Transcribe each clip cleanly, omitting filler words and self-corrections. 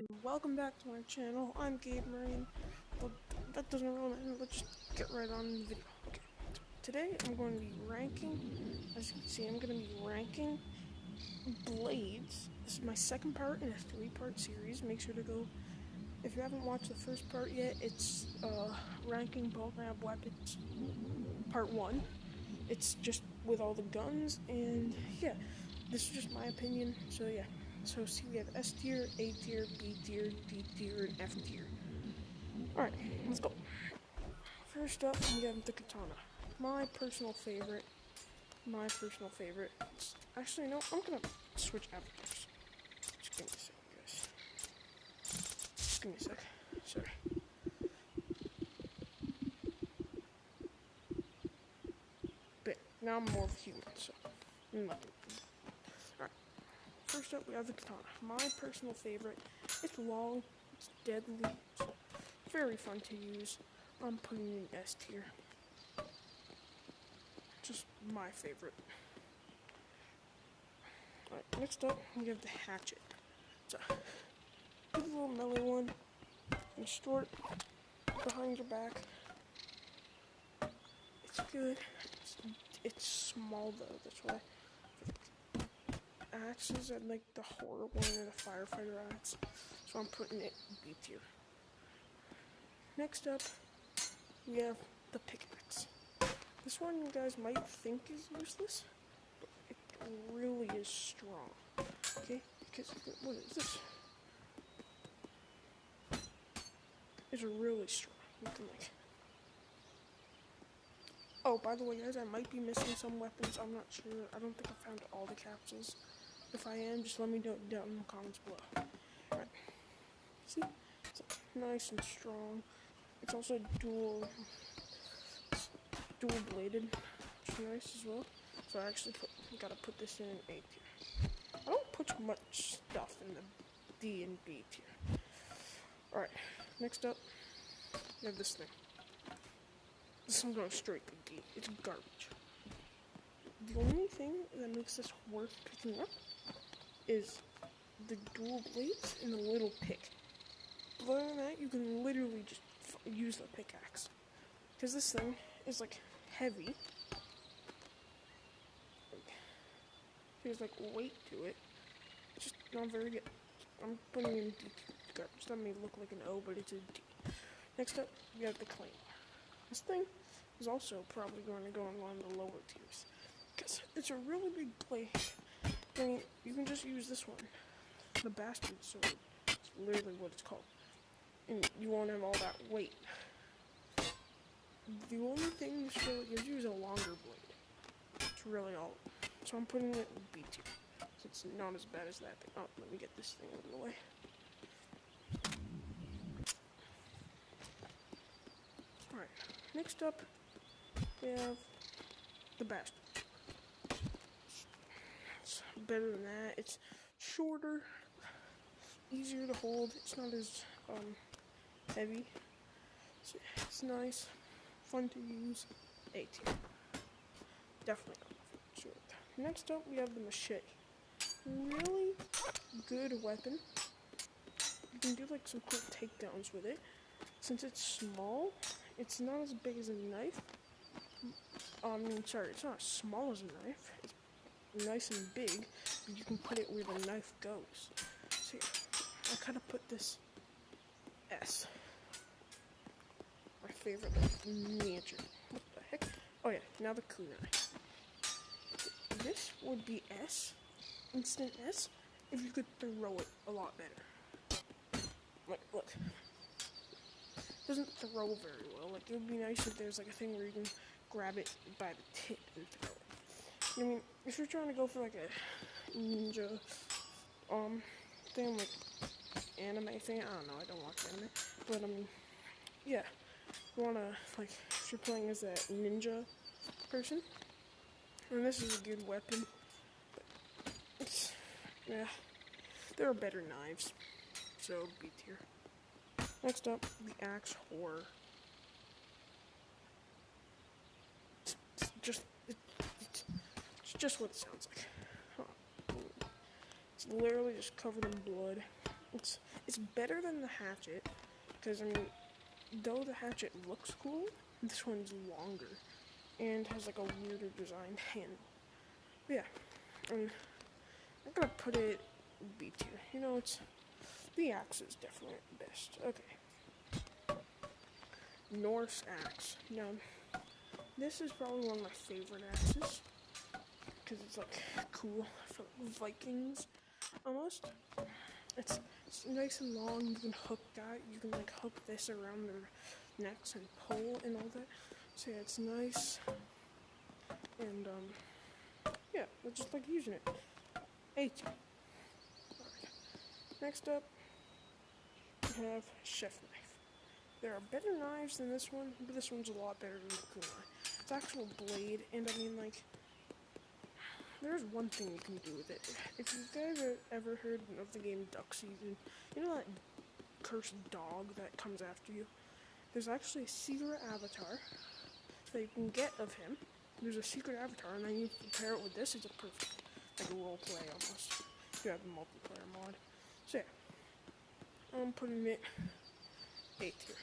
and welcome back to my channel. I'm Gabe Marine. Well, that doesn't really matter. Let's just get right on the video. Okay, today I'm going to be ranking, as you can see, I'm going to be ranking blades. This is my second part in a 3-part series. Make sure to go, if you haven't watched the first part yet, it's ranking Bonelab weapons, part 1. It's just with all the guns, and yeah, this is just my opinion, so yeah. So see, we have S tier, A tier, B tier, D tier, and F tier. Alright, let's go. First up, we have the katana. My personal favorite. Actually, no, I'm gonna switch avatars. Just give me a second, guys. Just give me a sec. Sorry. But now I'm more of a human, so nothing. Alright. First up, we have the katana. My personal favorite. It's long, it's deadly, it's very fun to use. I'm putting it in S tier. Just my favorite. Alright, next up, we have the hatchet. It's a good little melee one. You store it behind your back. It's good. It's small though, that's why. Axes, I like the horror one or the firefighter axe, so I'm putting it in B tier. Next up, we have the pickaxe. This one you guys might think is useless, but it really is strong. Okay, because what is this? It's really strong. You can like. Oh, by the way, guys, I might be missing some weapons. I'm not sure. I don't think I found all the capsules. If I am, just let me know down in the comments below. Alright. See? It's nice and strong. It's also dual bladed, which is nice as well. So I actually gotta put this in A tier. I don't put much stuff in the D and B tier. Alright, next up, we have this thing. This one goes straight to D. It's garbage. The only thing that makes this worth picking up is the dual blades and the little pick. But other than that, you can literally just use the pickaxe. Because this thing is like heavy. There's like weight to it. It's just not very good. I'm putting in D garbage. That may look like an O, but it's a D. Next up, we have the claim. This thing is also probably going to go in one of the lower tiers. Because it's a really big blade. I mean, you can just use this one. The bastard sword. It's literally what it's called. And you won't have all that weight. The only thing this really gives you is a longer blade. It's really all. So I'm putting it in B tier. So it's not as bad as that thing. Oh, let me get this thing out of the way. Alright, next up, we have the bastard. It's better than that. It's shorter, easier to hold. It's not as heavy. It's nice, fun to use. A tier. Definitely not my favorite. Next up, we have the machete. Really good weapon. You can do like some cool takedowns with it. Since it's small, it's not as big as a knife. It's not as small as a knife. It's nice and big, but you can put it where the knife goes. So yeah, I kind of put this S. My favorite miniature. What the heck? Oh yeah, now the kunai. This would be S, instant S, if you could throw it a lot better. Like, look. It doesn't throw very well. Like, it would be nice if there's like a thing where you can grab it by the tip and throw it. I mean, if you're trying to go for like a ninja, thing, like, anime thing, I don't know, I don't watch anime, but, yeah, you wanna, like, if you're playing as a ninja person, and this is a good weapon, but it's, yeah, there are better knives, so B tier. Next up, the axe horror. It's just what it sounds like. It's literally just covered in blood. It's better than the hatchet, because I mean, though the hatchet looks cool, this one's longer and has like a weirder designed handle. But yeah, I'm gonna put it B tier. You know, it's the axe is definitely best. Okay, Norse axe. Now, this is probably one of my favorite axes because it's like cool for Vikings almost. It's nice and long. You can hook that. You can like hook this around their necks and pull and all that. So yeah, it's nice. And yeah, I just like using it. 8. Alright. Next up, we have chef knife. There are better knives than this one, but this one's a lot better than the kunai. It's actual blade, and I mean like, there's one thing you can do with it. If you guys have ever heard of the game Duck Season, you know that cursed dog that comes after you? There's actually a secret avatar that you can get of him. There's a secret avatar, and then you pair it with this. It's a perfect, like a role play almost. If you have the multiplayer mod. So yeah, I'm putting it 8 here.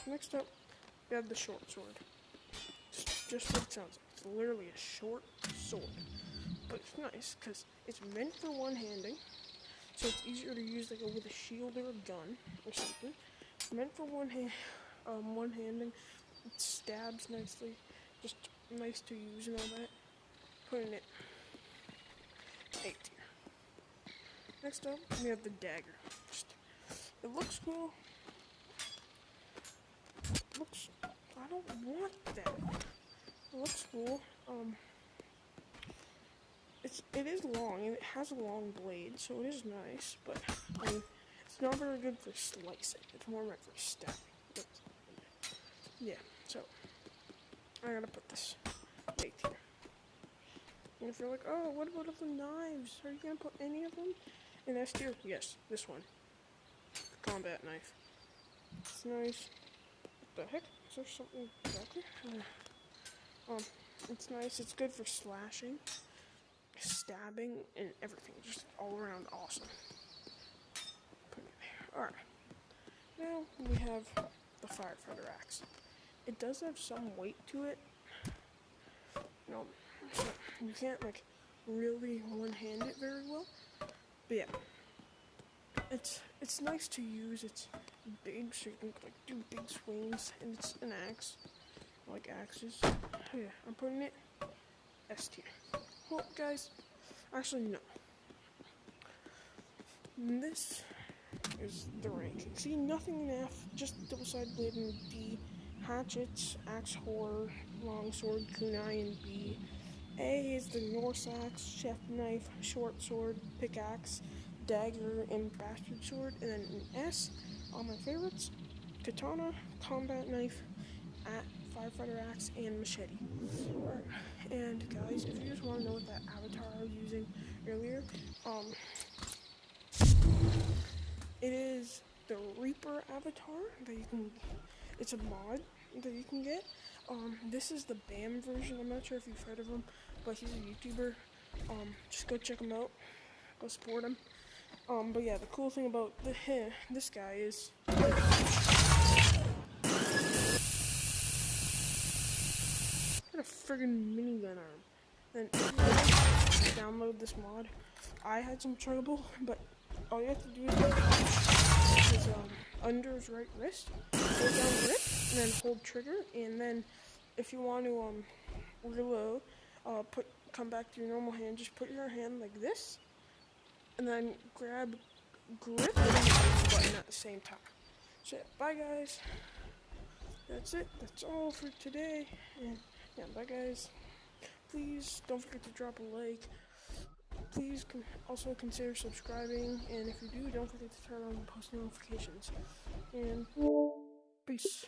Next up, we have the short sword. Just what it sounds like. It's literally a short sword, but it's nice because it's meant for one-handing, so it's easier to use like with a shield or a gun or something. It's meant for one-handing. It stabs nicely, just nice to use and all that. Putting it 8 here. Next up, we have the dagger. It looks cool. I don't want that. It looks cool. It is long and it has a long blade, so it is nice. But it's not very good for slicing. It's more meant for stabbing. But, yeah. So I gotta put this 8 here. And if you're like, oh, what about other knives? Are you gonna put any of them in S tier? Yes, this one. The combat knife. It's nice. What the heck? Is there something back there? It's nice. It's good for slashing, stabbing, and everything. Just all around awesome. Put it there. Alright. Now we have the firefighter axe. It does have some weight to it. You know, so you can't like really one-hand it very well. But yeah. It's nice to use. It's big, so you can like do big swings, and it's an axe. I like axes. Oh yeah, I'm putting it S tier. Well, guys, actually no. This is the ranking. See, nothing in F, just double-sided blade in D, hatchets, axe, horror, longsword, kunai in B. A is the Norse axe, chef knife, short sword, pickaxe, dagger, and bastard sword. And then in S, all my favorites: katana, combat knife, firefighter axe, and machete. Alright, and guys, if you just want to know what that avatar I was using earlier, it is the Reaper avatar that you can. It's a mod that you can get. This is the BAM version. I'm not sure if you've heard of him, but he's a YouTuber. Just go check him out. Go support him. But yeah, the cool thing about this guy is got a friggin' minigun arm. Then download this mod. I had some trouble, but all you have to do is under his right wrist, hold down grip, and then hold trigger, and then if you want to reload, come back to your normal hand, just put your hand like this, and then grab grip and the button at the same time. So yeah, bye guys. That's it. That's all for today. And yeah, bye guys. Please don't forget to drop a like. Please also consider subscribing, and if you do, don't forget to turn on post notifications. And peace.